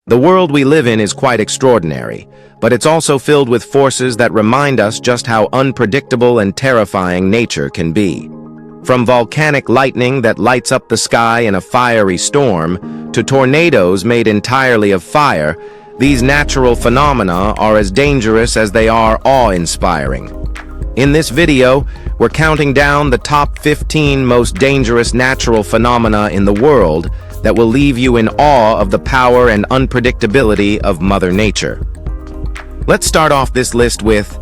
The world we live in is quite extraordinary, but it's also filled with forces that remind us just how unpredictable and terrifying nature can be. From volcanic lightning that lights up the sky in a fiery storm, to tornadoes made entirely of fire, these natural phenomena are as dangerous as they are awe-inspiring. In this video, we're counting down the top 15 most dangerous natural phenomena in the world that will leave you in awe of the power and unpredictability of Mother Nature. Let's start off this list with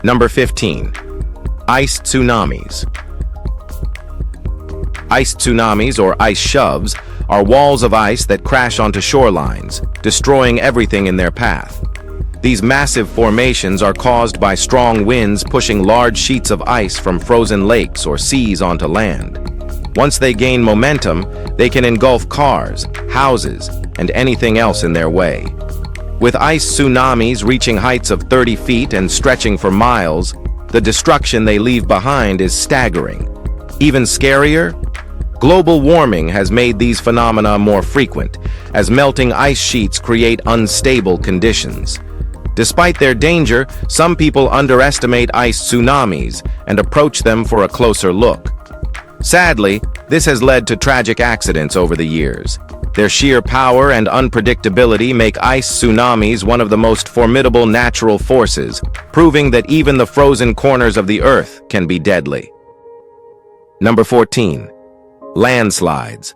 number 15. Ice tsunamis. Ice tsunamis, or ice shoves, are walls of ice that crash onto shorelines, destroying everything in their path. These massive formations are caused by strong winds pushing large sheets of ice from frozen lakes or seas onto land. Once they gain momentum, they can engulf cars, houses, and anything else in their way. With ice tsunamis reaching heights of 30 feet and stretching for miles, the destruction they leave behind is staggering. Even scarier, global warming has made these phenomena more frequent, as melting ice sheets create unstable conditions. Despite their danger, some people underestimate ice tsunamis and approach them for a closer look. Sadly, this has led to tragic accidents over the years. Their sheer power and unpredictability make ice tsunamis one of the most formidable natural forces, proving that even the frozen corners of the earth can be deadly. Number 14. Landslides.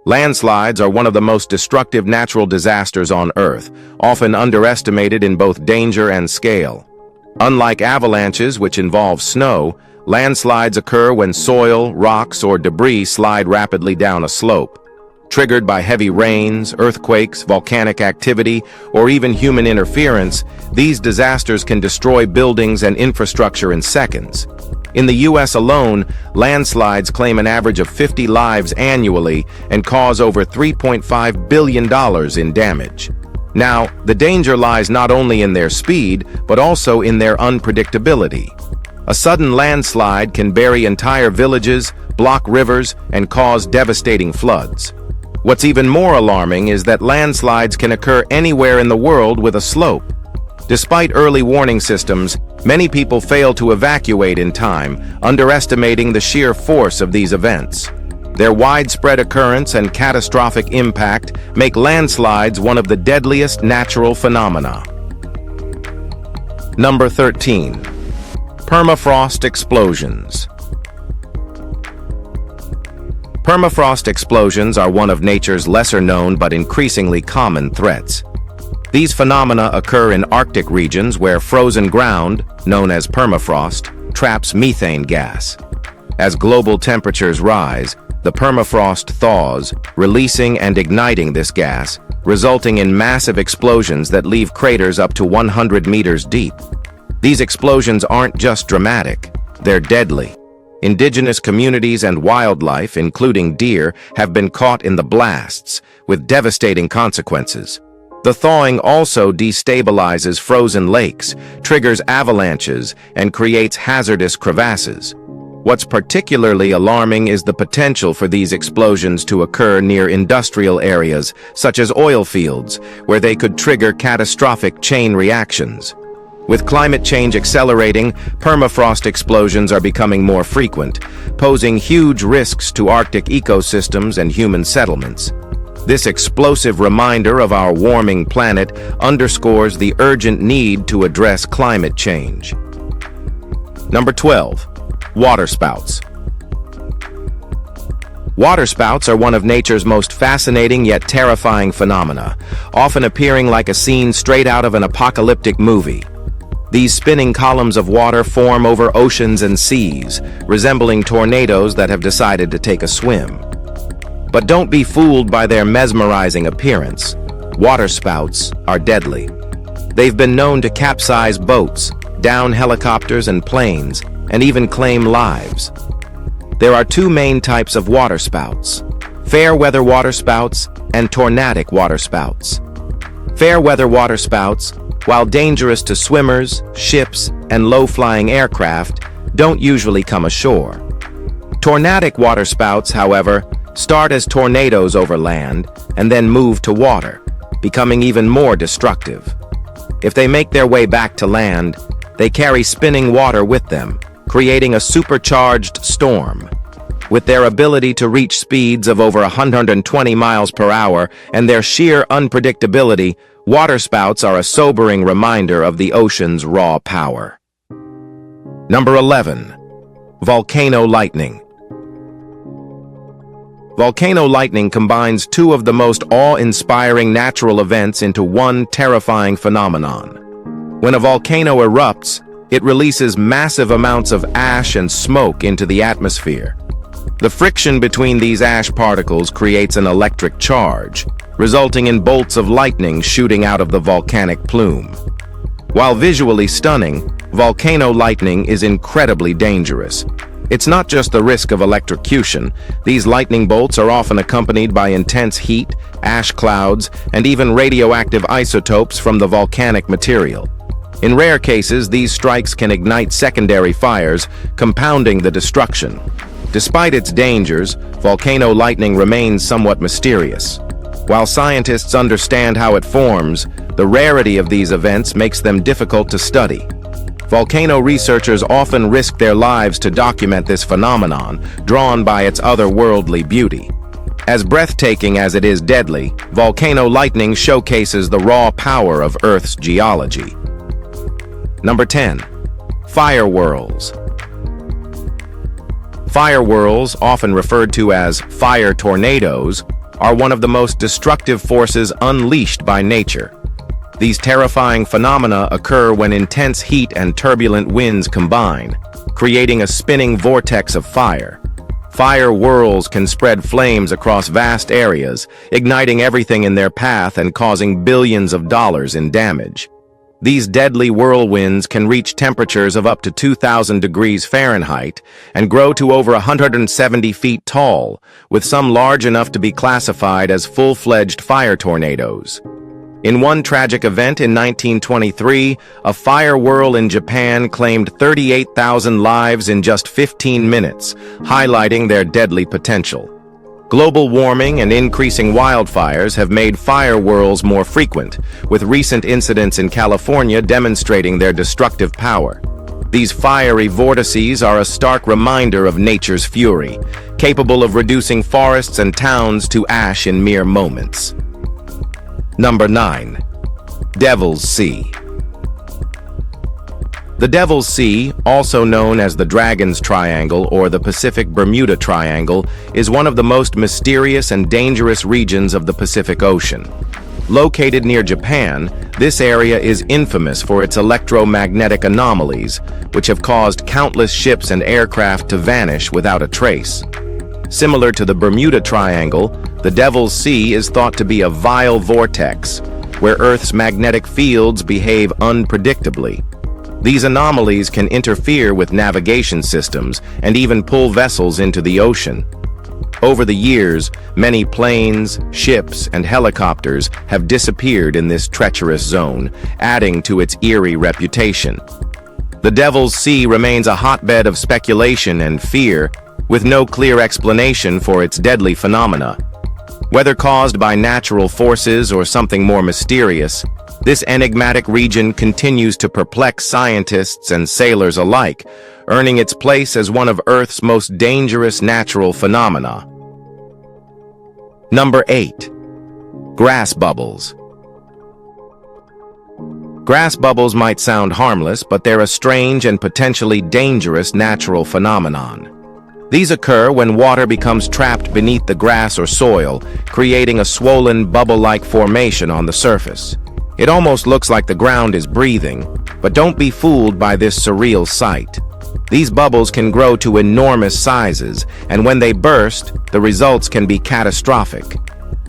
Landslides are one of the most destructive natural disasters on Earth, often underestimated in both danger and scale. Unlike avalanches, which involve snow, landslides occur when soil, rocks, or debris slide rapidly down a slope. Triggered by heavy rains, earthquakes, volcanic activity, or even human interference, these disasters can destroy buildings and infrastructure in seconds. In the U.S. alone, landslides claim an average of 50 lives annually and cause over $3.5 billion in damage. Now, the danger lies not only in their speed, but also in their unpredictability. A sudden landslide can bury entire villages, block rivers, and cause devastating floods. What's even more alarming is that landslides can occur anywhere in the world with a slope. Despite early warning systems, many people fail to evacuate in time, underestimating the sheer force of these events. Their widespread occurrence and catastrophic impact make landslides one of the deadliest natural phenomena. Number 13. Permafrost explosions. Permafrost explosions are one of nature's lesser-known but increasingly common threats. These phenomena occur in Arctic regions where frozen ground, known as permafrost, traps methane gas. As global temperatures rise, the permafrost thaws, releasing and igniting this gas, resulting in massive explosions that leave craters up to 100 meters deep. These explosions aren't just dramatic, they're deadly. Indigenous communities and wildlife, including deer, have been caught in the blasts, with devastating consequences. The thawing also destabilizes frozen lakes, triggers avalanches, and creates hazardous crevasses. What's particularly alarming is the potential for these explosions to occur near industrial areas, such as oil fields, where they could trigger catastrophic chain reactions. With climate change accelerating, permafrost explosions are becoming more frequent, posing huge risks to Arctic ecosystems and human settlements. This explosive reminder of our warming planet underscores the urgent need to address climate change. Number 12. Waterspouts. Waterspouts are one of nature's most fascinating yet terrifying phenomena, often appearing like a scene straight out of an apocalyptic movie. These spinning columns of water form over oceans and seas, resembling tornadoes that have decided to take a swim. But don't be fooled by their mesmerizing appearance. Waterspouts are deadly. They've been known to capsize boats, down helicopters and planes, and even claim lives. There are two main types of waterspouts: fair weather waterspouts and tornadic waterspouts. Fair weather waterspouts, while dangerous to swimmers, ships, and low-flying aircraft, don't usually come ashore. Tornadic waterspouts, however, start as tornadoes over land, and then move to water, becoming even more destructive. If they make their way back to land, they carry spinning water with them, creating a supercharged storm. With their ability to reach speeds of over 120 miles per hour and their sheer unpredictability, waterspouts are a sobering reminder of the ocean's raw power. Number 11. Volcano lightning. Volcano lightning combines two of the most awe-inspiring natural events into one terrifying phenomenon. When a volcano erupts, it releases massive amounts of ash and smoke into the atmosphere. The friction between these ash particles creates an electric charge, resulting in bolts of lightning shooting out of the volcanic plume. While visually stunning, volcano lightning is incredibly dangerous. It's not just the risk of electrocution. These lightning bolts are often accompanied by intense heat, ash clouds, and even radioactive isotopes from the volcanic material. In rare cases, these strikes can ignite secondary fires, compounding the destruction. Despite its dangers, volcano lightning remains somewhat mysterious. While scientists understand how it forms, the rarity of these events makes them difficult to study. Volcano researchers often risk their lives to document this phenomenon, drawn by its otherworldly beauty. As breathtaking as it is deadly, volcano lightning showcases the raw power of Earth's geology. Number 10. Fire whirls. Fire whirls, often referred to as fire tornadoes, are one of the most destructive forces unleashed by nature. These terrifying phenomena occur when intense heat and turbulent winds combine, creating a spinning vortex of fire. Fire whirls can spread flames across vast areas, igniting everything in their path and causing billions of dollars in damage. These deadly whirlwinds can reach temperatures of up to 2,000 degrees Fahrenheit and grow to over 170 feet tall, with some large enough to be classified as full-fledged fire tornadoes. In one tragic event in 1923, a fire whirl in Japan claimed 38,000 lives in just 15 minutes, highlighting their deadly potential. Global warming and increasing wildfires have made fire whirls more frequent, with recent incidents in California demonstrating their destructive power. These fiery vortices are a stark reminder of nature's fury, capable of reducing forests and towns to ash in mere moments. Number 9. Devil's Sea. The Devil's Sea, also known as the Dragon's Triangle or the Pacific Bermuda Triangle, is one of the most mysterious and dangerous regions of the Pacific Ocean. Located near Japan, this area is infamous for its electromagnetic anomalies, which have caused countless ships and aircraft to vanish without a trace. Similar to the Bermuda Triangle, the Devil's Sea is thought to be a vile vortex, where Earth's magnetic fields behave unpredictably. These anomalies can interfere with navigation systems and even pull vessels into the ocean. Over the years, many planes, ships, and helicopters have disappeared in this treacherous zone, adding to its eerie reputation. The Devil's Sea remains a hotbed of speculation and fear, with no clear explanation for its deadly phenomena. Whether caused by natural forces or something more mysterious, this enigmatic region continues to perplex scientists and sailors alike, earning its place as one of Earth's most dangerous natural phenomena. Number 8. Grass bubbles. Grass bubbles might sound harmless, but they're a strange and potentially dangerous natural phenomenon. These occur when water becomes trapped beneath the grass or soil, creating a swollen, bubble-like formation on the surface. It almost looks like the ground is breathing, but don't be fooled by this surreal sight. These bubbles can grow to enormous sizes, and when they burst, the results can be catastrophic.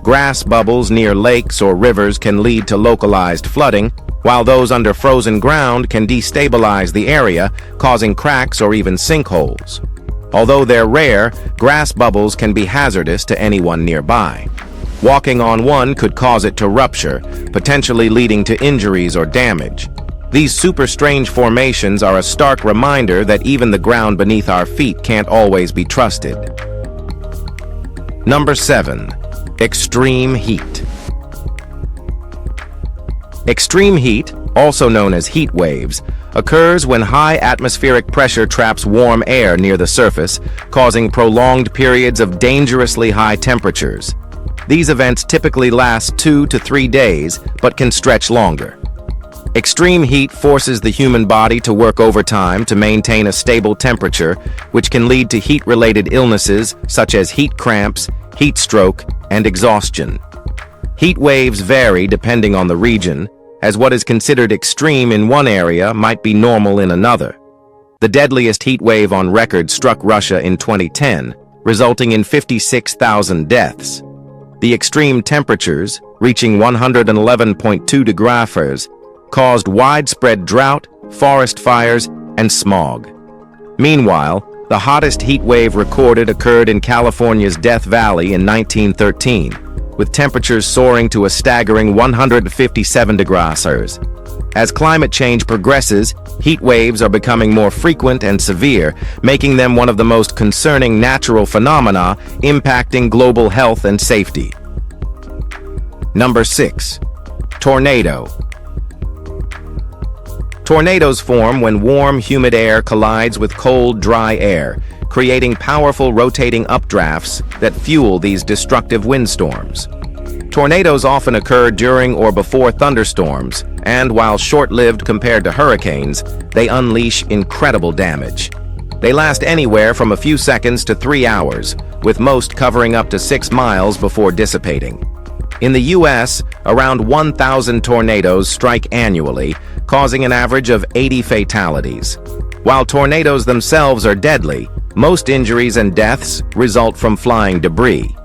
Grass bubbles near lakes or rivers can lead to localized flooding, while those under frozen ground can destabilize the area, causing cracks or even sinkholes. Although they're rare, grass bubbles can be hazardous to anyone nearby. Walking on one could cause it to rupture, potentially leading to injuries or damage. These super strange formations are a stark reminder that even the ground beneath our feet can't always be trusted. Number 7. Extreme heat. Extreme heat, also known as heat waves, occurs when high atmospheric pressure traps warm air near the surface, causing prolonged periods of dangerously high temperatures. These events typically last 2 to 3 days, but can stretch longer. Extreme heat forces the human body to work overtime to maintain a stable temperature, which can lead to heat-related illnesses such as heat cramps, heat stroke, and exhaustion. Heat waves vary depending on the region, as what is considered extreme in one area might be normal in another. The deadliest heat wave on record struck Russia in 2010, resulting in 56,000 deaths. The extreme temperatures, reaching 111.2 degrees Celsius, caused widespread drought, forest fires, and smog. Meanwhile, the hottest heat wave recorded occurred in California's Death Valley in 1913, with temperatures soaring to a staggering 157 degrees Celsius. As climate change progresses, heat waves are becoming more frequent and severe, making them one of the most concerning natural phenomena impacting global health and safety. Number 6. Tornado. Tornadoes form when warm, humid air collides with cold, dry air, creating powerful rotating updrafts that fuel these destructive windstorms. Tornadoes often occur during or before thunderstorms, and while short-lived compared to hurricanes, they unleash incredible damage. They last anywhere from a few seconds to 3 hours, with most covering up to 6 miles before dissipating. In the U.S., around 1,000 tornadoes strike annually, causing an average of 80 fatalities. While tornadoes themselves are deadly, most injuries and deaths result from flying debris.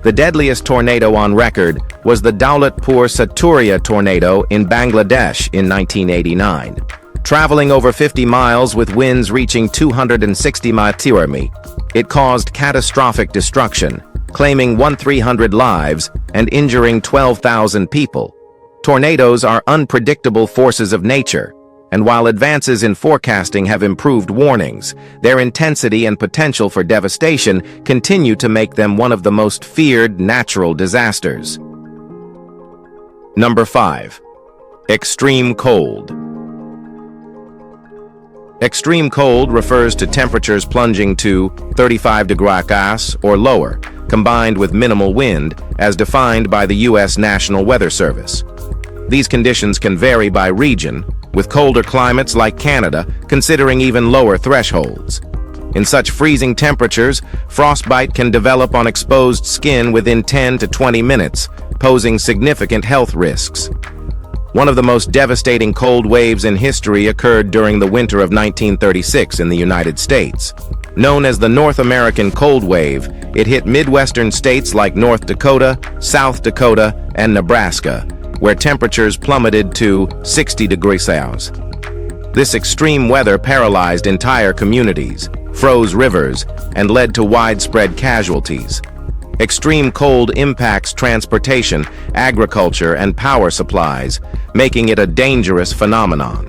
The deadliest tornado on record was the Daulatpur Saturia tornado in Bangladesh in 1989. Traveling over 50 miles with winds reaching 260 mph, it caused catastrophic destruction, claiming 1,300 lives and injuring 12,000 people. Tornadoes are unpredictable forces of nature, and while advances in forecasting have improved warnings, their intensity and potential for devastation continue to make them one of the most feared natural disasters. Number 5. Extreme cold. Extreme cold refers to temperatures plunging to 35 degrees Celsius or lower, combined with minimal wind, as defined by the U.S. National Weather Service. These conditions can vary by region, with colder climates like Canada considering even lower thresholds. In such freezing temperatures, frostbite can develop on exposed skin within 10 to 20 minutes, posing significant health risks. One of the most devastating cold waves in history occurred during the winter of 1936 in the United States. Known as the North American Cold Wave, it hit Midwestern states like North Dakota, South Dakota, and Nebraska, where temperatures plummeted to 60 degrees Celsius. This extreme weather paralyzed entire communities, froze rivers, and led to widespread casualties. Extreme cold impacts transportation, agriculture, and power supplies, making it a dangerous phenomenon.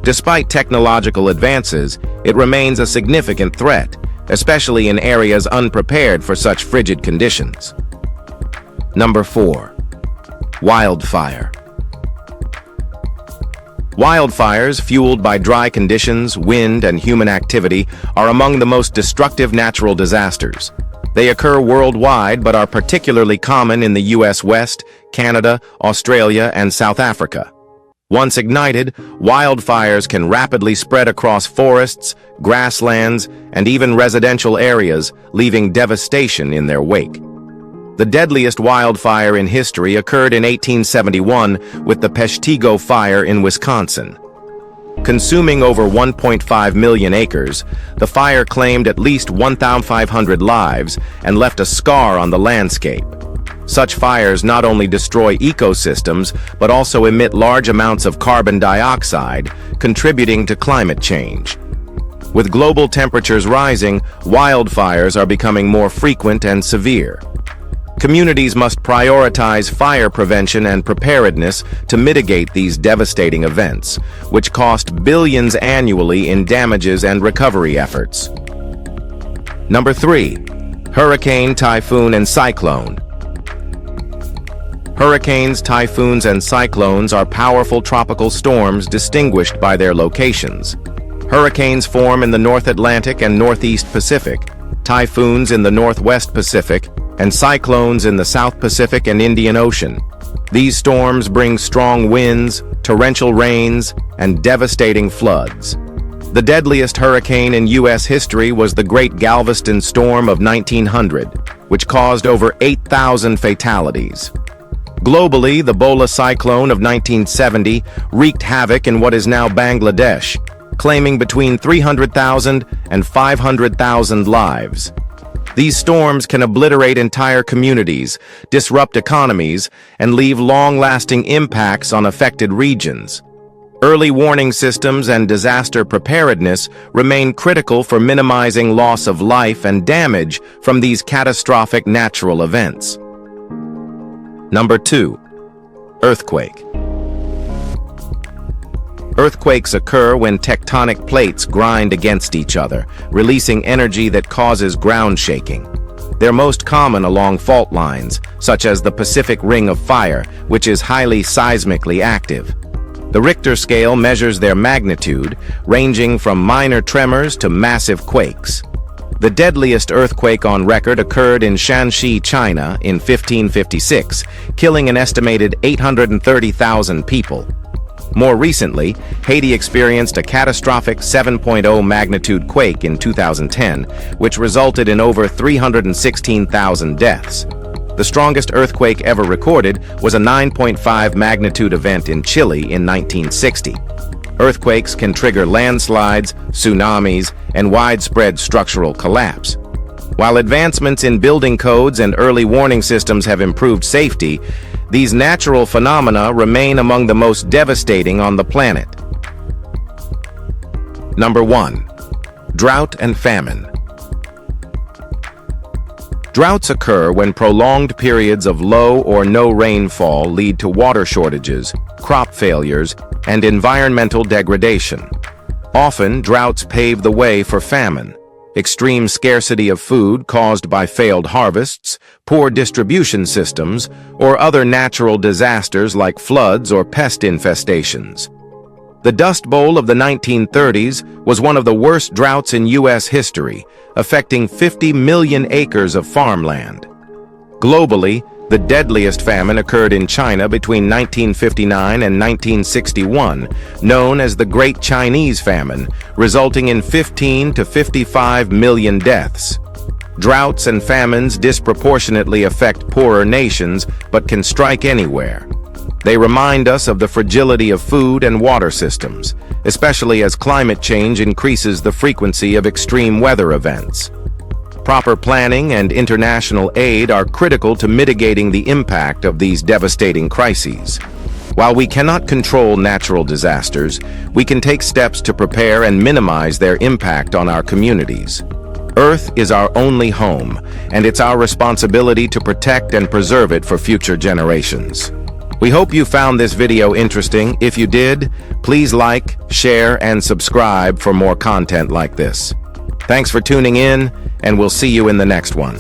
Despite technological advances, it remains a significant threat, especially in areas unprepared for such frigid conditions. Number 4. Wildfire. Wildfires, fueled by dry conditions, wind, and human activity, are among the most destructive natural disasters. They occur worldwide but are particularly common in the U.S. West, Canada, Australia, and South Africa. Once ignited, wildfires can rapidly spread across forests, grasslands, and even residential areas, leaving devastation in their wake. The deadliest wildfire in history occurred in 1871 with the Peshtigo Fire in Wisconsin. Consuming over 1.5 million acres, the fire claimed at least 1,500 lives and left a scar on the landscape. Such fires not only destroy ecosystems, but also emit large amounts of carbon dioxide, contributing to climate change. With global temperatures rising, wildfires are becoming more frequent and severe. Communities must prioritize fire prevention and preparedness to mitigate these devastating events, which cost billions annually in damages and recovery efforts. Number 3. Hurricane, typhoon, and cyclone. Hurricanes, typhoons, and cyclones are powerful tropical storms distinguished by their locations. Hurricanes form in the North Atlantic and Northeast Pacific, typhoons in the Northwest Pacific, and cyclones in the South Pacific and Indian Ocean. These storms bring strong winds, torrential rains, and devastating floods. The deadliest hurricane in U.S. history was the Great Galveston Storm of 1900, which caused over 8,000 fatalities. Globally, the Bola cyclone of 1970 wreaked havoc in what is now Bangladesh, claiming between 300,000 and 500,000 lives. These storms can obliterate entire communities, disrupt economies, and leave long-lasting impacts on affected regions. Early warning systems and disaster preparedness remain critical for minimizing loss of life and damage from these catastrophic natural events. Number 2. Earthquake. Earthquakes occur when tectonic plates grind against each other, releasing energy that causes ground shaking. They're most common along fault lines, such as the Pacific Ring of Fire, which is highly seismically active. The Richter scale measures their magnitude, ranging from minor tremors to massive quakes. The deadliest earthquake on record occurred in Shanxi, China in 1556, killing an estimated 830,000 people. More recently, Haiti experienced a catastrophic 7.0 magnitude quake in 2010, which resulted in over 316,000 deaths. The strongest earthquake ever recorded was a 9.5 magnitude event in Chile in 1960. Earthquakes can trigger landslides, tsunamis, and widespread structural collapse. While advancements in building codes and early warning systems have improved safety, these natural phenomena remain among the most devastating on the planet. Number 1. Drought and famine. Droughts occur when prolonged periods of low or no rainfall lead to water shortages, crop failures, and environmental degradation. Often, droughts pave the way for famine. Extreme scarcity of food caused by failed harvests, poor distribution systems, or other natural disasters like floods or pest infestations. The Dust Bowl of the 1930s was one of the worst droughts in U.S. history, affecting 50 million acres of farmland. Globally, the deadliest famine occurred in China between 1959 and 1961, known as the Great Chinese Famine, resulting in 15 to 55 million deaths. Droughts and famines disproportionately affect poorer nations, but can strike anywhere. They remind us of the fragility of food and water systems, especially as climate change increases the frequency of extreme weather events. Proper planning and international aid are critical to mitigating the impact of these devastating crises. While we cannot control natural disasters, we can take steps to prepare and minimize their impact on our communities. Earth is our only home, and it's our responsibility to protect and preserve it for future generations. We hope you found this video interesting. If you did, please like, share, and subscribe for more content like this. Thanks for tuning in, and we'll see you in the next one.